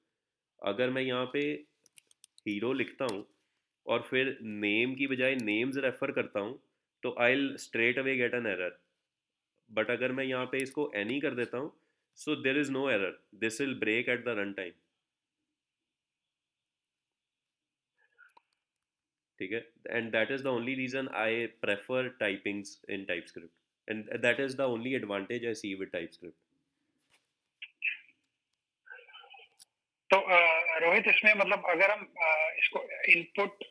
Speaker 1: अगर मैं यहाँ पे hero लिखता हूँ और फिर name की बजाय नेम्स रेफर करता हूँ, तो I straight away get an error. But अगर मैं यहाँ पे इसको एनी कर देता हूँ, so there is no error. This will break at the run time. ठीक है, and that is the only reason I prefer typings in TypeScript, and that is the only advantage I see with TypeScript.
Speaker 5: तो रोहित, इसमें मतलब अगर हम इसको input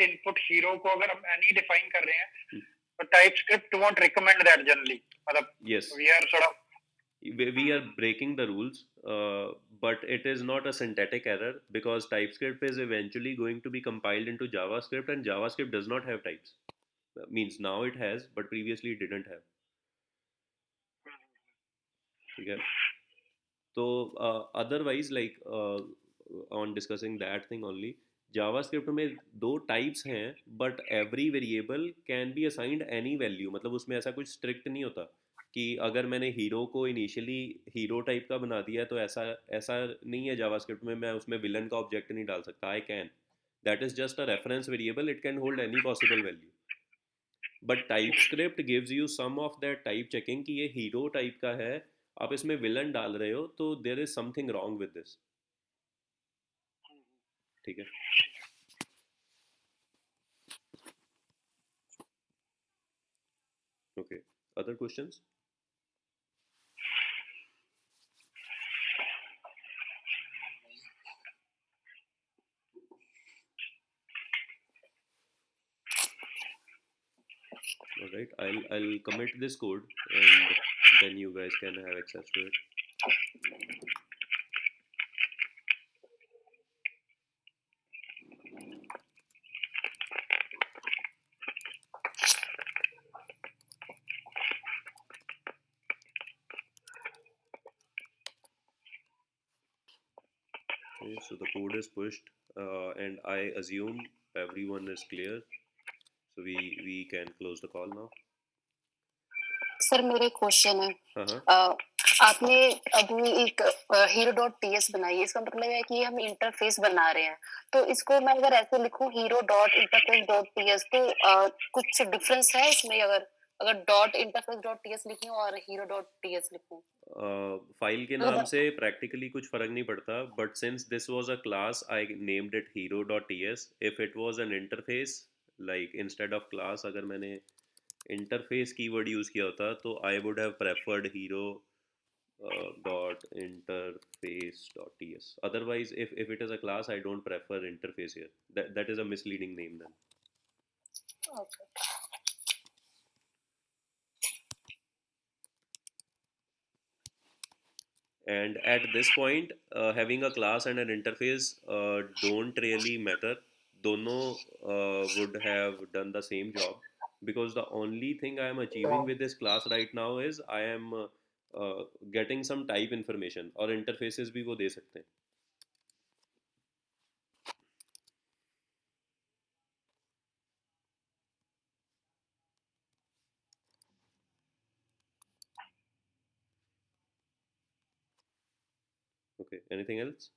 Speaker 5: @input hero को अगर हम एनी डिफाइन कर रहे हैं, तो TypeScript won't recommend that generally. मतलब
Speaker 1: Yes,
Speaker 5: we are sort of
Speaker 1: we are breaking the rules, but it is not a syntactic error because TypeScript is eventually going to be compiled into JavaScript, and JavaScript does not have types. Means now it has, but previously it didn't have. ठीक है. तो otherwise, like on discussing that thing only, JavaScript में दो types हैं, but every variable can be assigned any value. मतलब उसमें ऐसा कुछ strict नहीं होता कि अगर मैंने हीरो को इनिशियली हीरो टाइप का बना दिया तो ऐसा ऐसा नहीं है. जावास्क्रिप्ट में मैं उसमें विलन का ऑब्जेक्ट नहीं डाल सकता. I can. That is just a reference variable. It can hold any possible value. But TypeScript gives you some of that type checking कि ये हीरो टाइप का है, आप इसमें विलन डाल रहे हो, तो there is something wrong with this. ठीक है. Okay, other questions? All right, I'll commit this code, and then you guys can have access to it. Okay, so the code is pushed, and I assume everyone is clear. So we can close the call now.
Speaker 6: Sir मेरे question है.
Speaker 1: हाँ हाँ.
Speaker 6: आपने अभी एक hero.ts बनाई है, इसका मतलब है कि हम इंटरफेस बना रहे हैं. तो इसको मैं अगर ऐसे लिखूं hero.interface.ts, तो कुछ डिफरेंस है इसमें? अगर .interface.ts लिखूं और hero.ts लिखूं,
Speaker 1: फाइल के नाम से प्रैक्टिकली कुछ फर्क नहीं पड़ता, but since this was a class I named it hero.ts. If it was an interface, like instead of class, अगर मैंने इंटरफेस कीवर्ड यूज किया होता, तो I would have preferred hero dot interface dot ts. Otherwise, if it is a class, I don't prefer interface here. That is a misleading name then.
Speaker 6: okay.
Speaker 1: And at this point, having a class and an interface don't really matter. दोनों would have done the same job, because the only thing I am achieving with this class right now is I am getting some type information, और interfaces भी वो दे सकते हैं. Okay, anything else?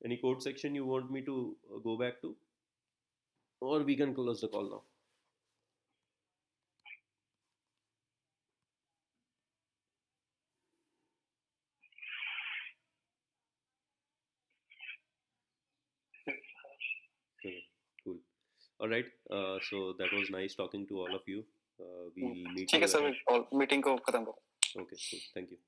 Speaker 1: Any code section you want me to go back to? Or we can close the call now. Okay, cool. All right. So that was nice talking to all of you. We'll meet
Speaker 2: ठीक
Speaker 1: you
Speaker 2: है sir,
Speaker 1: again.
Speaker 2: Meeting को खत्म करो.
Speaker 1: Okay, cool. Thank you.